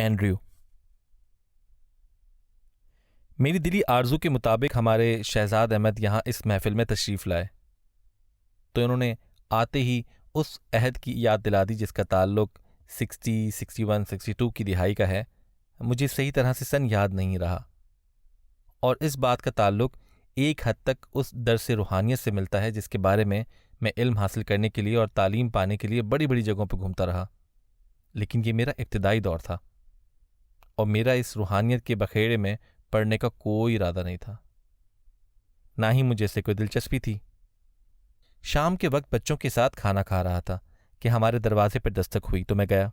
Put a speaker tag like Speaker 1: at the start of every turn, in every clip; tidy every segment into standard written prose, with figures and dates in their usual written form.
Speaker 1: Andrew. मेरी दिली आरजू के मुताबिक हमारे शहजाद अहमद यहाँ इस महफिल में तशरीफ़ लाए तो इन्होंने आते ही उस अहद की याद दिला दी जिसका ताल्लुक 60, 61, 62 की दिहाई का है। मुझे सही तरह से सन याद नहीं रहा और इस बात का ताल्लुक एक हद तक उस दरस रूहानियत से मिलता है जिसके बारे में मैं इल्म हासिल करने के लिए और तालीम पाने के लिए बड़ी बड़ी जगहों पर घूमता रहा। लेकिन ये मेरा इब्तिदाई दौर था और मेरा इस रूहानियत के बखेड़े में पढ़ने का कोई इरादा नहीं था, ना ही मुझे इससे कोई दिलचस्पी थी। शाम के वक्त बच्चों के साथ खाना खा रहा था कि हमारे दरवाजे पर दस्तक हुई तो मैं गया।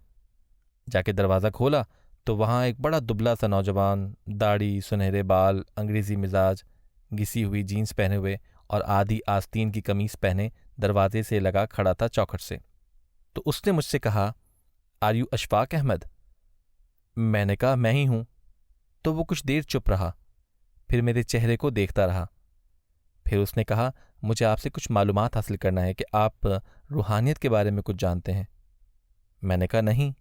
Speaker 1: जाके दरवाज़ा खोला तो वहाँ एक बड़ा दुबला सा नौजवान, दाढ़ी, सुनहरे बाल, अंग्रेज़ी मिजाज, घिसी हुई जीन्स पहने हुए और आधी आस्तीन की कमीज पहने दरवाजे से लगा खड़ा था चौखट से। तो उसने मुझसे कहा, आर यू अशफाक अहमद? मैंने कहा मैं ही हूं। तो वो कुछ देर चुप रहा, फिर मेरे चेहरे को देखता रहा। फिर उसने कहा, मुझे आपसे कुछ मालूमात हासिल करना है कि आप रूहानियत के बारे में कुछ जानते हैं। मैंने कहा नहीं,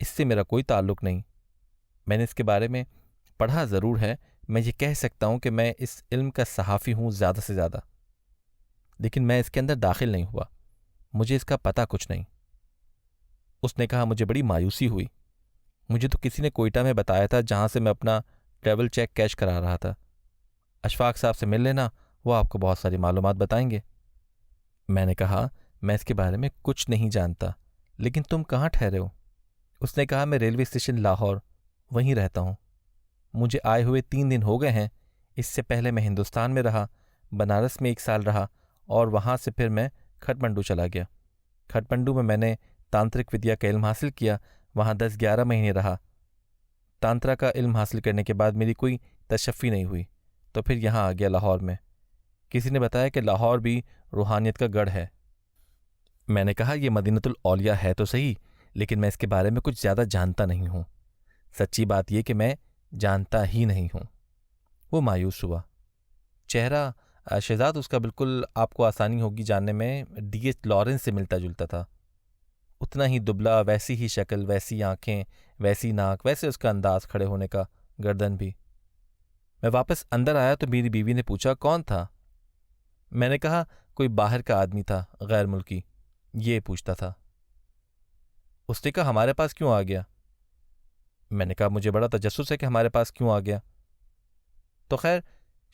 Speaker 1: इससे मेरा कोई ताल्लुक नहीं। मैंने इसके बारे में पढ़ा ज़रूर है, मैं ये कह सकता हूँ कि मैं इस इल्म का सहाफ़ी हूँ ज़्यादा से ज़्यादा, लेकिन मैं इसके अंदर दाखिल नहीं हुआ, मुझे इसका पता कुछ नहीं। उसने कहा, मुझे बड़ी मायूसी हुई। मुझे तो किसी ने कोयटा में बताया था जहाँ से मैं अपना ट्रैवल चेक कैश करा रहा था। अशफाक साहब से मिल लेना, वो आपको बहुत सारी मालूमात बताएंगे। मैंने कहा, मैं इसके बारे में कुछ नहीं जानता, लेकिन तुम कहाँ ठहरे हो? उसने कहा, मैं रेलवे स्टेशन लाहौर वहीं रहता हूँ। मुझे आए हुए 3 दिन हो गए हैं। इससे पहले मैं हिंदुस्तान में रहा, बनारस में 1 साल रहा और वहाँ से फिर मैं खटमंडू चला गया। खटमंडू में मैंने तांत्रिक विद्या का इल्म हासिल किया, वहाँ 10-11 महीने रहा। तांत्रा का इल्म हासिल करने के बाद मेरी कोई तशफ़ी नहीं हुई तो फिर यहाँ आ गया लाहौर में। किसी ने बताया कि लाहौर भी रूहानियत का गढ़ है। मैंने कहा, यह मदीनतुल औलिया है तो सही, लेकिन मैं इसके बारे में कुछ ज़्यादा जानता नहीं हूँ। सच्ची बात यह कि मैं जानता ही नहीं हूँ। वो मायूस हुआ। चेहरा शहजाद उसका बिल्कुल आपको आसानी होगी जानने में D.H. लॉरेंस से मिलता जुलता था। उतना ही दुबला, वैसी ही शक्ल, वैसी आंखें, वैसी नाक, वैसे उसका अंदाज खड़े होने का, गर्दन भी। मैं वापस अंदर आया तो मेरी बीवी ने पूछा, कौन था? मैंने कहा, कोई बाहर का आदमी था, गैर मुल्की, ये पूछता था। उसने कहा, हमारे पास क्यों आ गया? मैंने कहा, मुझे बड़ा तजस्सुस है कि हमारे पास क्यों आ गया। तो खैर,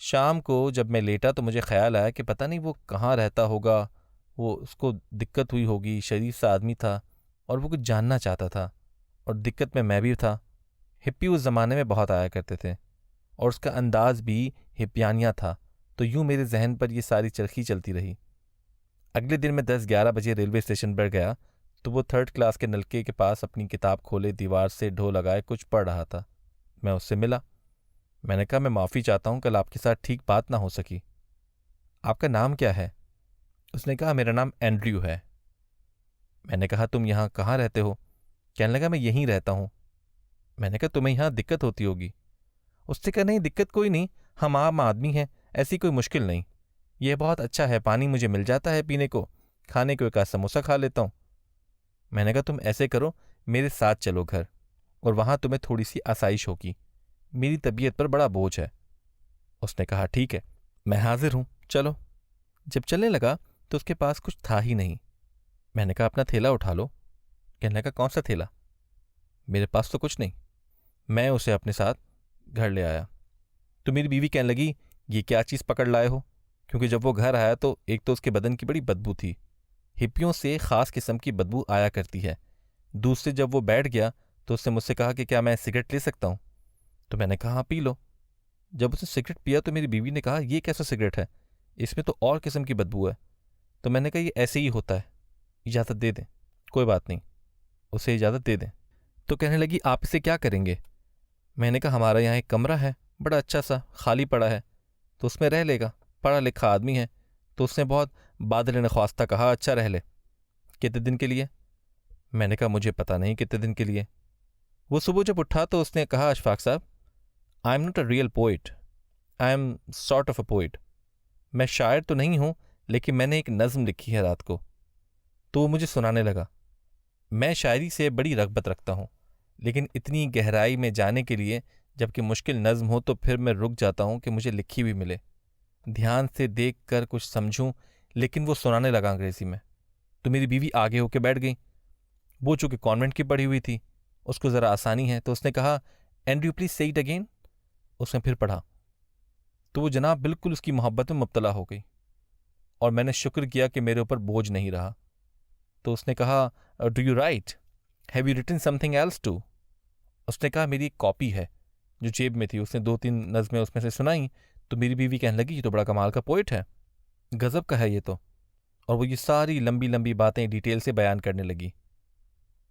Speaker 1: शाम को जब मैं लेटा तो मुझे ख्याल आया कि पता नहीं वो कहाँ रहता होगा, वो उसको दिक्कत हुई होगी, शरीफ सा आदमी था और वो कुछ जानना चाहता था, और दिक्कत में मैं भी था। हिप्पी उस ज़माने में बहुत आया करते थे और उसका अंदाज भी हिप्पियानिया था, तो यूं मेरे जहन पर ये सारी चरखी चलती रही। अगले दिन मैं 10-11 बजे रेलवे स्टेशन पर गया तो वो 3rd क्लास के नलके के पास अपनी किताब खोले दीवार से ढो लगाए कुछ पढ़ रहा था। मैं उससे मिला। मैंने कहा, मैं माफ़ी चाहता हूँ, कल आपके साथ ठीक बात ना हो सकी। आपका नाम क्या है? उसने कहा, मेरा नाम एंड्रयू है। मैंने कहा, तुम यहाँ कहाँ रहते हो? कहने लगा, मैं यहीं रहता हूँ। मैंने कहा, तुम्हें यहाँ दिक्कत होती होगी। उसने कहा, नहीं, दिक्कत कोई नहीं, हम आम आदमी हैं, ऐसी कोई मुश्किल नहीं। यह बहुत अच्छा है, पानी मुझे मिल जाता है पीने को, खाने को 1 समोसा खा लेता हूँ। मैंने कहा, तुम ऐसे करो, मेरे साथ चलो घर, और वहाँ तुम्हें थोड़ी सी आसाइश होगी, मेरी तबीयत पर बड़ा बोझ है। उसने कहा, ठीक है, मैं हाजिर हूँ, चलो। जब चलने लगा तो उसके पास कुछ था ही नहीं। मैंने कहा, अपना थैला उठा लो। कहने लगा, कौन सा थैला? मेरे पास तो कुछ नहीं। मैं उसे अपने साथ घर ले आया तो मेरी बीवी कहने लगी, ये क्या चीज़ पकड़ लाए हो? क्योंकि जब वो घर आया तो एक तो उसके बदन की बड़ी बदबू थी, हिप्पियों से ख़ास किस्म की बदबू आया करती है। दूसरे, जब वो बैठ गया तो उसने मुझसे कहा कि क्या मैं सिगरेट ले सकता हूँ? तो मैंने कहा, हाँ, पी लो। जब उसने सिगरेट पिया तो मेरी बीवी ने कहा, ये कैसा सिगरेट है, इसमें तो और किस्म की बदबू है। तो मैंने कहा, ये ऐसे ही होता है, इजाज़त दे दें। कोई बात नहीं, उसे इजाज़त दे दें। तो कहने लगी, आप इसे क्या करेंगे? मैंने कहा, हमारा यहाँ एक कमरा है, बड़ा अच्छा सा, खाली पड़ा है, तो उसमें रह लेगा, पढ़ा लिखा आदमी है। तो उसने बहुत बादल नख्वास्ता कहा, अच्छा रह ले। कितने दिन के लिए? मैंने कहा, मुझे पता नहीं कितने दिन के लिए। वो सुबह जब उठा तो उसने कहा, अशफाक साहब, I am not a real poet, I am sort of a poet. मैं शायर तो नहीं हूँ, लेकिन मैंने एक नज़्म लिखी है रात को। तो वो मुझे सुनाने लगा। मैं शायरी से बड़ी रग़बत रखता हूँ, लेकिन इतनी गहराई में जाने के लिए जबकि मुश्किल नज़्म हो तो फिर मैं रुक जाता हूँ कि मुझे लिखी हुई मिले, ध्यान से देख कर कुछ समझूं। लेकिन वो सुनाने लगा अंग्रेज़ी में, तो मेरी बीवी आगे होके बैठ गई। वो चूँकि कॉन्वेंट की पढ़ी हुई थी, उसको ज़रा आसानी है, तो उसने कहा, एंड्रयू प्लीज से इट अगेन। उसने फिर पढ़ा तो वो जनाब बिल्कुल उसकी मोहब्बत में मुब्तला हो गई और मैंने शुक्र किया कि मेरे ऊपर बोझ नहीं रहा। तो उसने कहा, do you write, have you written something else too. उसने कहा, मेरी एक कॉपी है जो जेब में थी। उसने 2-3 नज़में उसमें से सुनाई तो मेरी बीवी कहने लगी, ये तो बड़ा कमाल का पोइट है, गज़ब का है ये तो। और वो ये सारी लंबी लंबी बातें डिटेल से बयान करने लगी।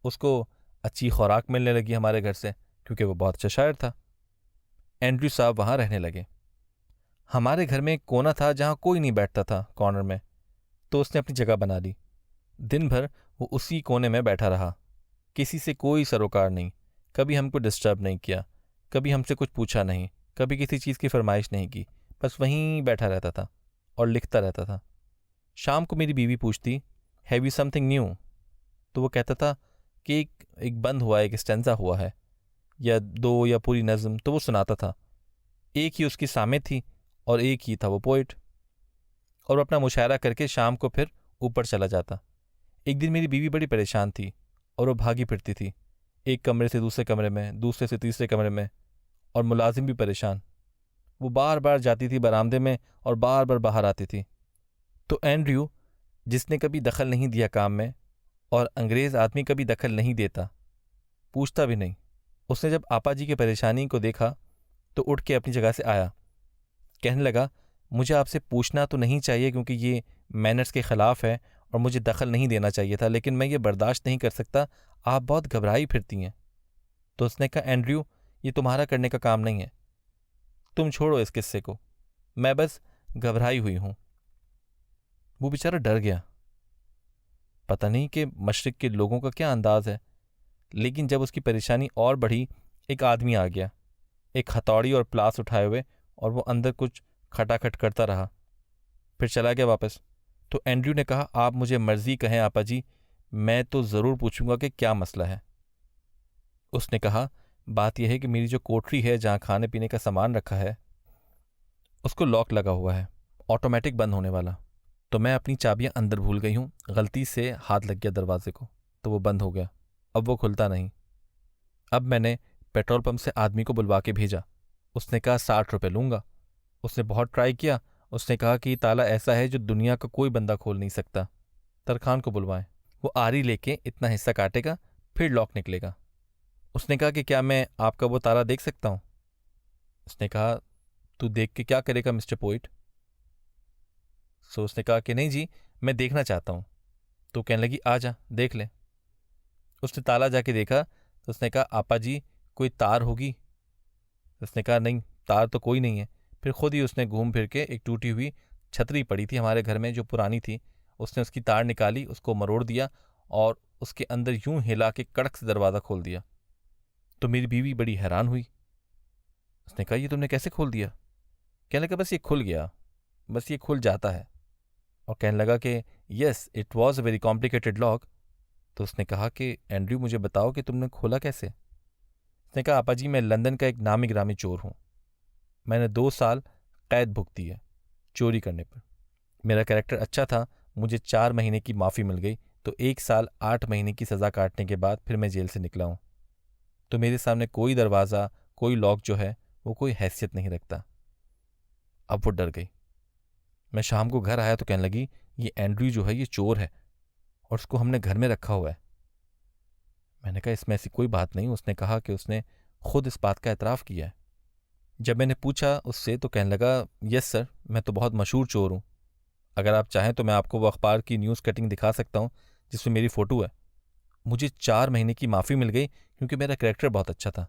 Speaker 1: उसको अच्छी खुराक मिलने लगी हमारे घर से, क्योंकि वो बहुत अच्छा शायर था। एंड्रयू साहब वहाँ रहने लगे। हमारे घर में एक कोना था जहाँ कोई नहीं बैठता था, कॉर्नर में, तो उसने अपनी जगह बना ली। दिन भर वो उसी कोने में बैठा रहा, किसी से कोई सरोकार नहीं, कभी हमको डिस्टर्ब नहीं किया, कभी हमसे कुछ पूछा नहीं, कभी किसी चीज़ की फरमाइश नहीं की, बस वहीं बैठा रहता था और लिखता रहता था। शाम को मेरी बीवी पूछती, हैव यू समथिंग न्यू, तो वो कहता था कि एक बंद हुआ, एक स्टेंजा हुआ है, या 2 या पूरी नज़म, तो वो सुनाता था। एक ही उसकी सामत थी और एक ही था वो पोइट, और वो अपना मुशायरा करके शाम को फिर ऊपर चला जाता। एक दिन मेरी बीवी बड़ी परेशान थी और वो भागी फिरती थी, एक कमरे से दूसरे कमरे में, दूसरे से तीसरे कमरे में, और मुलाजिम भी परेशान। वो बार बार जाती थी बरामदे में और बार बार बाहर आती थी। तो एंड्रयू, जिसने कभी दखल नहीं दिया काम में, और अंग्रेज़ आदमी कभी दखल नहीं देता, पूछता भी नहीं, उसने जब आपा जी की परेशानी को देखा तो उठ के अपनी जगह से आया। कहने लगा, मुझे आपसे पूछना तो नहीं चाहिए क्योंकि ये मैनर्स के ख़िलाफ़ है और मुझे दखल नहीं देना चाहिए था, लेकिन मैं ये बर्दाश्त नहीं कर सकता, आप बहुत घबराई फिरती हैं। तो उसने कहा, एंड्रयू, ये तुम्हारा करने का काम नहीं है, तुम छोड़ो इस किस्से को, मैं बस घबराई हुई हूँ। वो बेचारा डर गया। पता नहीं कि मशरिक़ के लोगों का क्या अंदाज़ है, लेकिन जब उसकी परेशानी और बढ़ी, एक आदमी आ गया, एक हथौड़ी और प्लास उठाए हुए, और वो अंदर कुछ खटाखट करता रहा, फिर चला गया वापस। तो एंड्रयू ने कहा, आप मुझे मर्जी कहें आपा जी, मैं तो ज़रूर पूछूंगा कि क्या मसला है। उसने कहा, बात यह है कि मेरी जो कोठरी है जहाँ खाने पीने का सामान रखा है, उसको लॉक लगा हुआ है, ऑटोमेटिक बंद होने वाला, तो मैं अपनी चाबियाँ अंदर भूल गई हूँ, गलती से हाथ लग गया दरवाजे को, तो वो बंद हो गया, अब वो खुलता नहीं। अब मैंने पेट्रोल पंप से आदमी को बुलवा के भेजा। उसने कहा, 60 रुपये लूँगा। उसने बहुत ट्राई किया, उसने कहा कि ताला ऐसा है जो दुनिया का कोई बंदा खोल नहीं सकता, तरखान को बुलवाएं, वो आरी लेके इतना हिस्सा काटेगा, फिर लॉक निकलेगा। उसने कहा कि क्या मैं आपका वो ताला देख सकता हूँ। उसने कहा, तू देख के क्या करेगा मिस्टर पोइट। सो उसने कहा कि नहीं जी, मैं देखना चाहता हूँ। तो कहने लगी, आ जा देख ले। उसने ताला जाके देखा तो उसने कहा, आपा जी, कोई तार होगी। उसने कहा, नहीं, तार तो कोई नहीं है। फिर खुद ही उसने घूम फिर के, एक टूटी हुई छतरी पड़ी थी हमारे घर में जो पुरानी थी, उसने उसकी तार निकाली, उसको मरोड़ दिया और उसके अंदर यूं हिला के कड़क से दरवाज़ा खोल दिया। तो मेरी बीवी बड़ी हैरान हुई। उसने कहा, ये तुमने कैसे खोल दिया। कहने लगा, बस ये खुल गया, बस ये खुल जाता है। और कहने लगा कि yes, it was a very complicated lock. तो उसने कहा कि एंड्रयू, मुझे बताओ कि तुमने खोला कैसे। उसने कहा, आपा जी, मैं लंदन का एक नामी ग्रामी चोर हूँ, मैंने 2 साल कैद भुगती है चोरी करने पर। मेरा कैरेक्टर अच्छा था, मुझे 4 महीने की माफ़ी मिल गई, तो 1 साल 8 महीने की सज़ा काटने के बाद फिर मैं जेल से निकला हूँ। तो मेरे सामने कोई दरवाज़ा, कोई लॉक जो है वो कोई हैसियत नहीं रखता। अब वो डर गई। मैं शाम को घर आया तो कहने लगी, ये एंड्रयू जो है ये चोर है और उसको हमने घर में रखा हुआ है। मैंने कहा, इसमें ऐसी कोई बात नहीं। उसने कहा कि उसने खुद इस बात का एतराफ़ किया है। जब मैंने पूछा उससे तो कहने लगा, यस सर, मैं तो बहुत मशहूर चोर हूँ, अगर आप चाहें तो मैं आपको वो अखबार की न्यूज़ कटिंग दिखा सकता हूँ जिसमें मेरी फ़ोटो है। मुझे 4 महीने की माफ़ी मिल गई क्योंकि मेरा कैरेक्टर बहुत अच्छा था।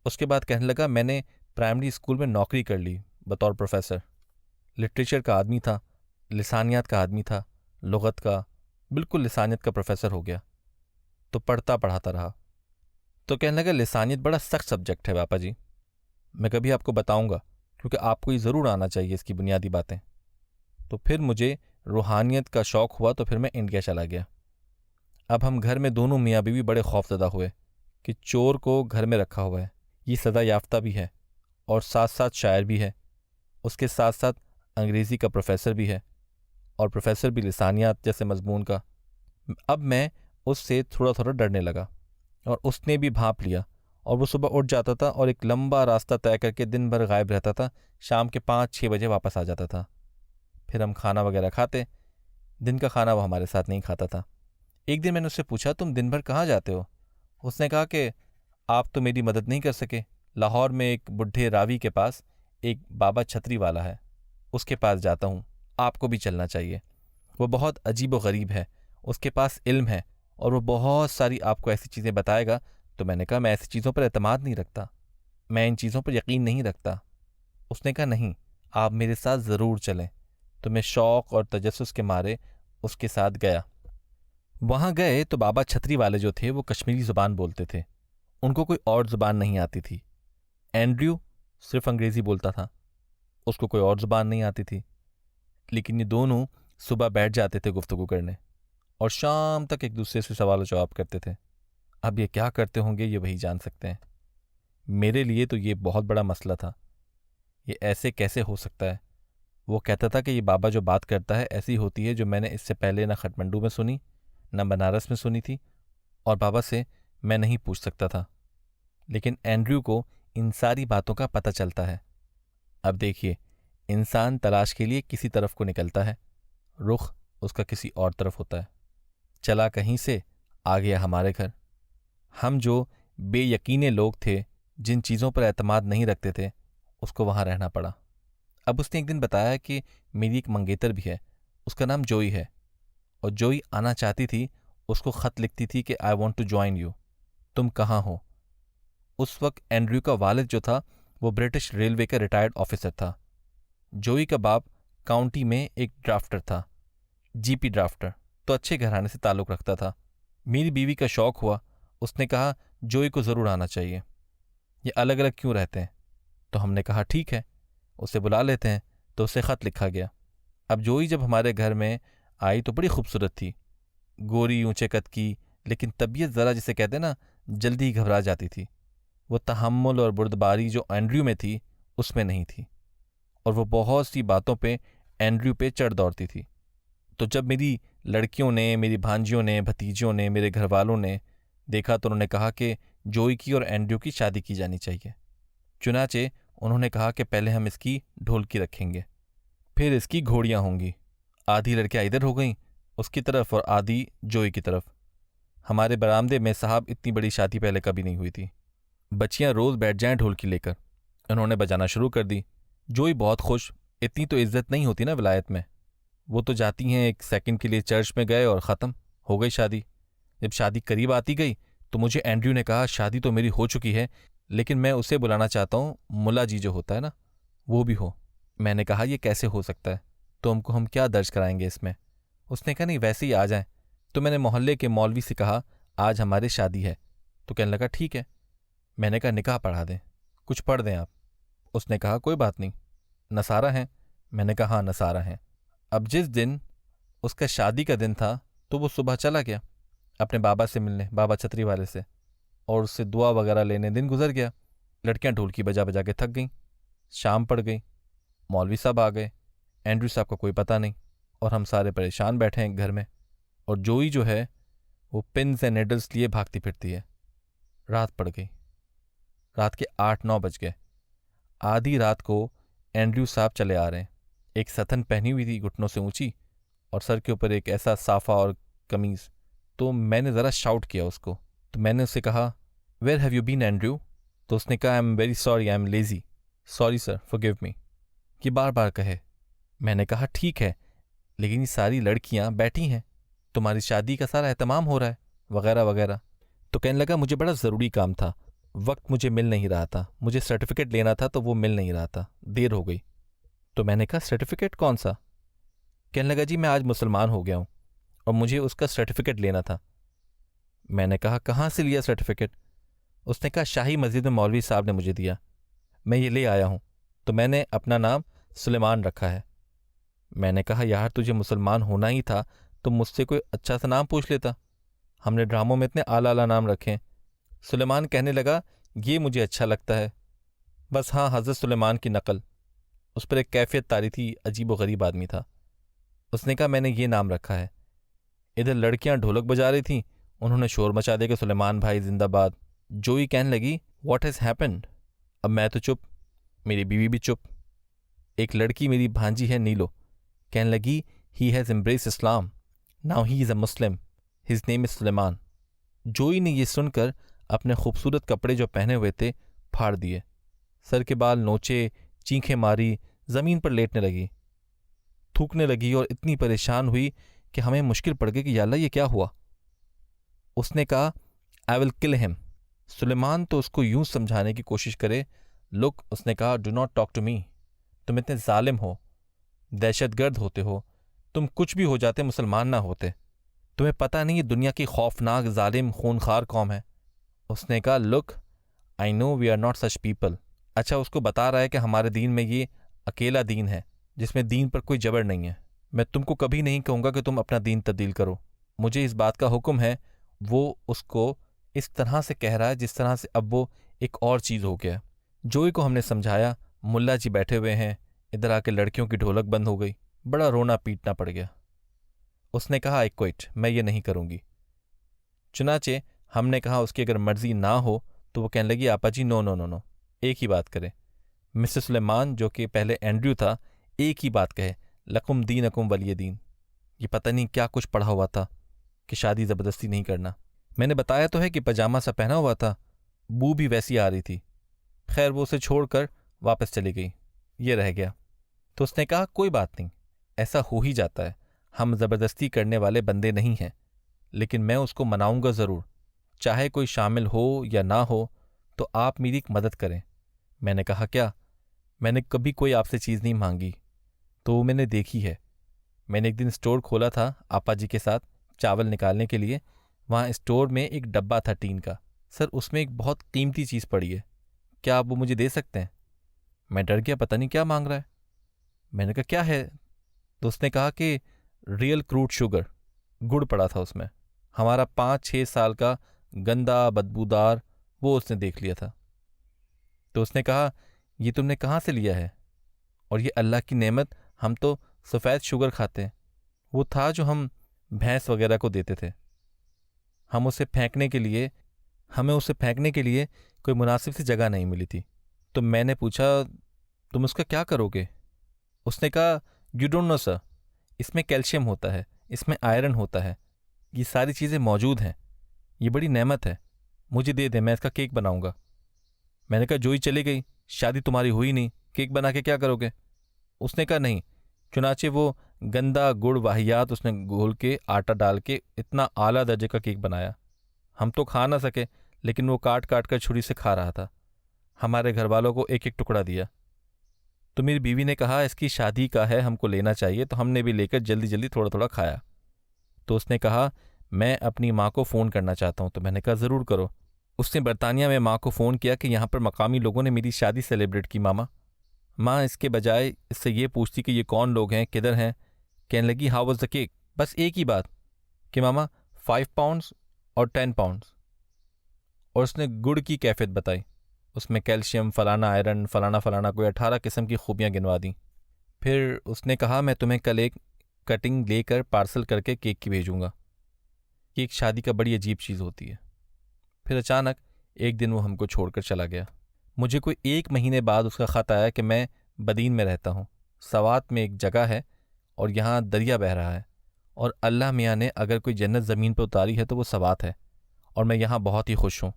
Speaker 1: उसके बाद कहने लगा, मैंने प्राइमरी स्कूल में नौकरी कर ली बतौर प्रोफेसर। लिटरेचर का आदमी था, लिसानियात का आदमी था, लुग़त का, बिल्कुल लिसानियत का प्रोफेसर हो गया। तो पढ़ता पढ़ाता रहा। तो कहने लगा, लिसानियत बड़ा सख्त सब्जेक्ट है पापा जी, मैं कभी आपको बताऊंगा क्योंकि आपको ये ज़रूर आना चाहिए इसकी बुनियादी बातें। तो फिर मुझे रूहानियत का शौक़ हुआ, तो फिर मैं इंडिया चला गया। अब हम घर में दोनों मियाँ बीवी बड़े खौफज़दा हुए कि चोर को घर में रखा हुआ है, ये सज़ा याफ्ता भी है और साथ साथ शायर भी है, उसके साथ साथ अंग्रेज़ी का प्रोफेसर भी है और प्रोफेसर भी लिसानियात जैसे मजमून का। अब मैं उससे थोड़ा थोड़ा डरने लगा और उसने भी भांप लिया और वो सुबह उठ जाता था और एक लंबा रास्ता तय करके दिन भर गायब रहता था। शाम के 5-6 बजे वापस आ जाता था। फिर हम खाना वगैरह खाते। दिन का खाना वो हमारे साथ नहीं खाता था। एक दिन मैंने उससे पूछा, तुम दिन भर कहाँ जाते हो? उसने कहा कि आप तो मेरी मदद नहीं कर सके। लाहौर में एक बुढ़े रावी के पास एक बाबा छतरी वाला है, उसके पास जाता हूँ, आपको भी चलना चाहिए। वो बहुत अजीब व गरीब है, उसके पास इल्म है और वो बहुत सारी आपको ऐसी चीज़ें बताएगा। तो मैंने कहा मैं ऐसी चीज़ों पर एतमाद नहीं रखता, मैं इन चीज़ों पर यकीन नहीं रखता। उसने कहा नहीं, आप मेरे साथ ज़रूर चलें। तो मैं शौक़ और तजस्सुस के मारे उसके साथ गया। वहाँ गए तो बाबा छतरी वाले जो थे वो कश्मीरी ज़ुबान बोलते थे, उनको कोई और ज़ुबान नहीं आती थी। एंड्रयू सिर्फ अंग्रेज़ी बोलता था, उसको कोई और ज़ुबान नहीं आती थी। लेकिन ये दोनों सुबह बैठ जाते थे गुफ्तगू करने और शाम तक एक दूसरे से सवाल जवाब करते थे। अब ये क्या करते होंगे ये वही जान सकते हैं। मेरे लिए तो ये बहुत बड़ा मसला था, ये ऐसे कैसे हो सकता है। वो कहता था कि ये बाबा जो बात करता है ऐसी होती है जो मैंने इससे पहले ना खटमंडू में सुनी ना बनारस में सुनी थी, और बाबा से मैं नहीं पूछ सकता था। लेकिन एंड्रयू को इन सारी बातों का पता चलता है। अब देखिए, इंसान तलाश के लिए किसी तरफ को निकलता है, रुख उसका किसी और तरफ होता है। चला कहीं से, आ गया हमारे घर। हम जो बेयकीने लोग थे, जिन चीज़ों पर एतमाद नहीं रखते थे, उसको वहाँ रहना पड़ा। अब उसने एक दिन बताया कि मेरी एक मंगेतर भी है, उसका नाम जोई है, और जोई आना चाहती थी। उसको ख़त लिखती थी कि I want to join you, तुम कहाँ हो। उस वक्त एंड्रयू का वालिद जो था वो ब्रिटिश रेलवे का रिटायर्ड ऑफिसर था। जोई का बाप काउंटी में एक ड्राफ्टर था, जीपी ड्राफ्टर, तो अच्छे घराने से ताल्लुक़ रखता था। मेरी बीवी का शौक़ हुआ, उसने कहा जोई को ज़रूर आना चाहिए, ये अलग अलग क्यों रहते हैं। तो हमने कहा ठीक है, उसे बुला लेते हैं। तो उसे ख़त लिखा गया। अब जोई जब हमारे घर में आई तो बड़ी खूबसूरत थी, गोरी ऊंचे कद की, लेकिन तबीयत ज़रा जिसे कहते ना जल्दी ही घबरा जाती थी। वो तहम्मुल और बुर्दबारी जो एंड्रयू में थी उसमें नहीं थी, और वो बहुत सी बातों पे एंड्रयू पे चढ़ दौड़ती थी। तो जब मेरी लड़कियों ने, मेरी भांजियों ने, भतीजियों ने, मेरे घर वालों ने देखा तो उन्होंने कहा कि जोई की और एंड्रयू की शादी की जानी चाहिए। चुनाचे उन्होंने कहा कि पहले हम इसकी ढोलकी रखेंगे, फिर इसकी घोड़ियाँ होंगी। आधी लड़कियाँ इधर हो गईं उसकी तरफ और आधी जोई की तरफ। हमारे बरामदे में साहब इतनी बड़ी शादी पहले कभी नहीं हुई थी। बच्चियाँ रोज़ बैठ जाएं ढोलकी लेकर। उन्होंने बजाना शुरू कर दी। जोई बहुत खुश। इतनी तो इज्जत नहीं होती ना विलायत में। वो तो जाती हैं, एक सेकंड के लिए चर्च में गए और ख़त्म हो गई शादी। जब शादी करीब आती गई तो मुझे एंड्रयू ने कहा शादी तो मेरी हो चुकी है, लेकिन मैं उसे बुलाना चाहता हूँ, मुल्ला जी जो होता है ना, वो भी हो। मैंने कहा यह कैसे हो सकता है, तो हम क्या दर्ज कराएंगे इसमें। उसने कहा नहीं, वैसे ही आ जाएं। तो मैंने मोहल्ले के मौलवी से कहा आज हमारी शादी है, तो कहने लगा ठीक है। मैंने कहा निकाह पढ़ा दें, कुछ पढ़ दें आप। उसने कहा कोई बात नहीं, नसारा हैं। मैंने कहा हाँ नसारा हैं। अब जिस दिन उसका शादी का दिन था तो वो सुबह चला गया अपने बाबा से मिलने, बाबा छतरी वाले से, और उससे दुआ वगैरह लेने दिन गुजर गया। लड़कियां ढोलकी बजा बजा के थक गईं। शाम पड़ गई, मौलवी साहब आ गए, एंड्रयू साहब का कोई पता नहीं, और हम सारे परेशान बैठे हैं घर में। और जोई जो है वो पिन्स एंड निडल्स लिए भागती फिरती है। रात पड़ गई, रात के 8-9 बज गए। आधी रात को एंड्रयू साहब चले आ रहे हैं। एक सतन पहनी हुई थी घुटनों से ऊंची, और सर के ऊपर एक ऐसा साफा और कमीज। तो मैंने ज़रा शाउट किया उसको। तो मैंने उससे कहा where have you been Andrew. तो उसने कहा I am very sorry, I am lazy, sorry sir forgive me. ये बार बार कहे। मैंने कहा ठीक है, लेकिन ये सारी लड़कियां बैठी हैं, तुम्हारी शादी का सारा एहतमाम हो रहा है, वगैरह वगैरह। तो कहने लगा मुझे बड़ा ज़रूरी काम था, वक्त मुझे मिल नहीं रहा था, मुझे सर्टिफिकेट लेना था तो वो मिल नहीं रहा था, देर हो गई। तो मैंने कहा सर्टिफिकेट कौन सा। कहने लगा जी मैं आज मुसलमान हो गया हूँ और मुझे उसका सर्टिफिकेट लेना था। मैंने कहा कहाँ से लिया सर्टिफिकेट। उसने कहा शाही मस्जिद में मौलवी साहब ने मुझे दिया, मैं ये ले आया हूँ। तो मैंने अपना नाम सुलेमान रखा है। मैंने कहा यार तुझे मुसलमान होना ही था तो मुझसे कोई अच्छा सा नाम पूछ लेता, हमने ड्रामों में इतने आला आला नाम रखे हैं। सुलेमान कहने लगा, ये मुझे अच्छा लगता है। बस हाँ, हज़रत सुलेमान की नकल। उस पर एक कैफियत तारी थी, अजीब व गरीब आदमी था। उसने कहा, मैंने ये नाम रखा है। इधर लड़कियां ढोलक बजा रही थीं, उन्होंने शोर मचा दिया कि सुलेमान भाई जिंदाबाद। जोई कहने लगी, व्हाट हैज़ हैपेंड? अब मैं तो चुप, मेरी बीवी भी चुप। एक लड़की, मेरी भांजी है नीलो, कहने लगी, he has embrace Islam, now he is a Muslim, his name is Suleman. Joey ने यह सुनकर अपने खूबसूरत कपड़े जो पहने हुए थे फाड़ दिए, सर के बाल नोचे, चीखें मारी, जमीन पर लेटने लगी, थूकने लगी और इतनी परेशान हुई कि हमें मुश्किल पड़ गई कि या अल्लाह ये क्या हुआ। उसने कहा, I will kill him. Suleman तो उसको यूं समझाने की कोशिश करे, लुक, उसने कहा, do not talk to me. तुम इतने जालिम हो, दहशतगर्द होते हो, तुम कुछ भी हो जाते मुसलमान ना होते। तुम्हें पता नहीं ये दुनिया की खौफनाक जालिम खूनखार कौम है। उसने कहा, look, I know we are not such people. अच्छा, उसको बता रहा है कि हमारे दीन में ये अकेला दीन है जिसमें दीन पर कोई जबर नहीं है। मैं तुमको कभी नहीं कहूँगा कि तुम अपना दीन तब्दील करो, मुझे इस बात का हुक्म है। वो उसको इस तरह से कह रहा है जिस तरह से अब वो एक और चीज़ हो गया। जोई को हमने समझाया, मुल्ला जी बैठे हुए हैं, इधर आके लड़कियों की ढोलक बंद हो गई, बड़ा रोना पीटना पड़ गया। उसने कहा, आई क्विट, मैं ये नहीं करूँगी। चुनाचे हमने कहा उसकी अगर मर्जी ना हो तो वो कहने लगी, आपा जी नो नो नो नो, एक ही बात करें। मिस्टर सुलेमान, जो कि पहले एंड्रयू था, एक ही बात कहे, लकुम दीन अकुम वलिय दीन। ये पता नहीं क्या कुछ पढ़ा हुआ था कि शादी ज़बरदस्ती नहीं करना। मैंने बताया तो है कि पजामा सा पहना हुआ था, बू भी वैसी आ रही थी। खैर वो उसे छोड़कर वापस चली गई, ये रह गया। तो उसने कहा, कोई बात नहीं, ऐसा हो ही जाता है, हम ज़बरदस्ती करने वाले बंदे नहीं हैं, लेकिन मैं उसको मनाऊंगा ज़रूर, चाहे कोई शामिल हो या ना हो, तो आप मेरी एक मदद करें। मैंने कहा, क्या? मैंने कभी कोई आपसे चीज़ नहीं मांगी, तो मैंने देखी है। मैंने एक दिन स्टोर खोला था आपा जी के साथ चावल निकालने के लिए। वहाँ स्टोर में एक डब्बा था टीन का। सर, उसमें एक बहुत कीमती चीज़ पड़ी है, क्या आप वो मुझे दे सकते हैं? मैं डर गया, पता नहीं क्या मांग रहा है। मैंने कहा, क्या है? तो उसने कहा कि रियल क्रूड शुगर, गुड़ पड़ा था उसमें, हमारा 5-6 साल का गंदा बदबूदार, वो उसने देख लिया था। तो उसने कहा, ये तुमने कहाँ से लिया है? और ये अल्लाह की नेमत, हम तो सफ़ेद शुगर खाते हैं। वो था जो हम भैंस वगैरह को देते थे। हमें उसे फेंकने के लिए कोई मुनासिब सी जगह नहीं मिली थी। तो मैंने पूछा, तुम उसका क्या करोगे? उसने कहा, यू डोंट नो सर, इसमें कैल्शियम होता है, इसमें आयरन होता है, ये सारी चीज़ें मौजूद हैं, ये बड़ी नेमत है, मुझे दे दे, मैं इसका केक बनाऊंगा। मैंने कहा, जोई चली गई, शादी तुम्हारी हुई नहीं, केक बना के क्या करोगे? उसने कहा, नहीं। चुनाचे वो गंदा गुड़ वाहियात उसने घोल के आटा डाल के इतना आला दर्जे का केक बनाया, हम तो खा ना सके, लेकिन वो काट काट कर छुरी से खा रहा था। हमारे घर वालों को एक एक टुकड़ा दिया। तो मेरी बीवी ने कहा, इसकी शादी का है, हमको लेना चाहिए, तो हमने भी लेकर जल्दी जल्दी थोड़ा थोड़ा खाया। तो उसने कहा, मैं अपनी माँ को फ़ोन करना चाहता हूँ। तो मैंने कहा, ज़रूर करो। उसने बरतानिया में माँ को फ़ोन किया कि यहाँ पर मकामी लोगों ने मेरी शादी सेलिब्रेट की मामा। माँ इसके बजाय इससे ये पूछती कि ये कौन लोग हैं, किधर हैं। कहने लगी, हाउ वाज द केक? बस एक ही बात कि मामा 5 पाउंड्स और 10 पाउंड्स। और उसने गुड़ की कैफियत बताई, उसमें कैल्शियम, फलाना आयरन, फलाना फलाना, कोई 18 किस्म की खूबियाँ गिनवा दी। फिर उसने कहा, मैं तुम्हें कल एक कटिंग लेकर पार्सल करके केक की भेजूँगा। केक शादी का बड़ी अजीब चीज़ होती है। फिर अचानक एक दिन वो हमको छोड़कर चला गया। मुझे कोई 1 महीने बाद उसका ख़त आया कि मैं बदीन में रहता हूँ, सवात में एक जगह है और यहाँ दरिया बह रहा है, और अल्लाह मियाँ ने अगर कोई जन्नत ज़मीन पर उतारी है तो वो सवात है, और मैं यहाँ बहुत ही खुश हूँ।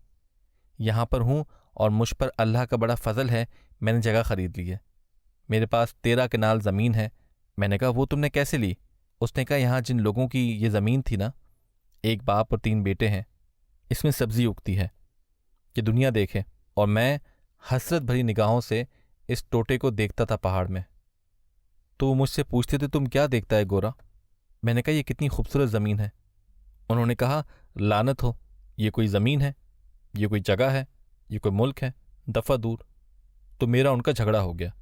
Speaker 1: यहाँ पर हूँ और मुझ पर अल्लाह का बड़ा फजल है, मैंने जगह ख़रीद ली है। मेरे पास 13 कनाल ज़मीन है। मैंने कहा, वो तुमने कैसे ली? उसने कहा, यहाँ जिन लोगों की ये ज़मीन थी ना, एक बाप और 3 बेटे हैं, इसमें सब्ज़ी उगती है कि दुनिया देखे। और मैं हसरत भरी निगाहों से इस टोटे को देखता था पहाड़ में। तो वो मुझसे पूछते थे, तुम क्या देखता है गोरा? मैंने कहा, ये कितनी खूबसूरत ज़मीन है। उन्होंने कहा, लानत हो, ये कोई ज़मीन है, ये कोई जगह है, ये कोई मुल्क है, दफ़ा दूर। तो मेरा उनका झगड़ा हो गया।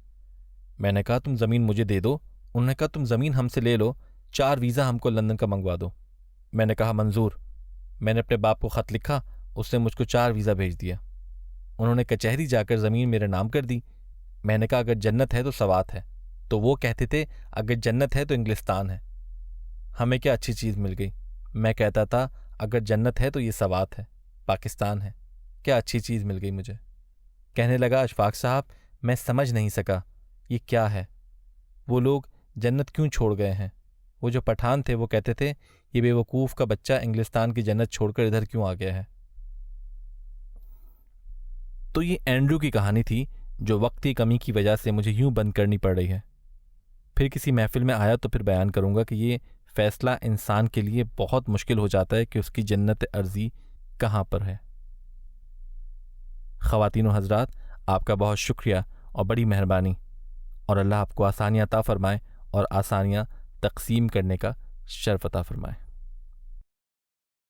Speaker 1: मैंने कहा, तुम ज़मीन मुझे दे दो। उन्होंने कहा, तुम ज़मीन हमसे ले लो, 4 वीज़ा हमको लंदन का मंगवा दो। मैंने कहा, मंजूर। मैंने अपने बाप को ख़त लिखा उसने मुझको 4 वीज़ा भेज दिया। उन्होंने कचहरी जाकर ज़मीन मेरे नाम कर दी। मैंने कहा अगर जन्नत है तो सवात है, तो वो कहते थे अगर जन्नत है तो इंग्लिस्तान है। हमें क्या अच्छी चीज़ मिल गई। मैं कहता था अगर जन्नत है तो ये सवात है, पाकिस्तान है। क्या अच्छी चीज़ मिल गई मुझे। कहने लगा अशफाक साहब, मैं समझ नहीं सका ये क्या है। वो लोग जन्नत क्यों छोड़ गए हैं। वो जो पठान थे वो कहते थे ये बेवकूफ़ का बच्चा इंग्लिस्तान की जन्नत छोड़कर इधर क्यों आ गया है। तो ये एंड्रू की कहानी थी जो वक्त की कमी की वजह से मुझे यूं बंद करनी पड़ रही है। फिर किसी महफिल में आया तो फिर बयान करूंगा कि ये फैसला इंसान के लिए बहुत मुश्किल हो जाता है कि उसकी जन्नत अर्जी कहाँ पर है। ख़वातीन व हज़रात, आपका बहुत शुक्रिया और बड़ी मेहरबानी, और अल्लाह आपको आसानियाँ अता फ़रमाए और आसानियाँ तक़सीम करने का शर्फ़ अता फ़रमाए।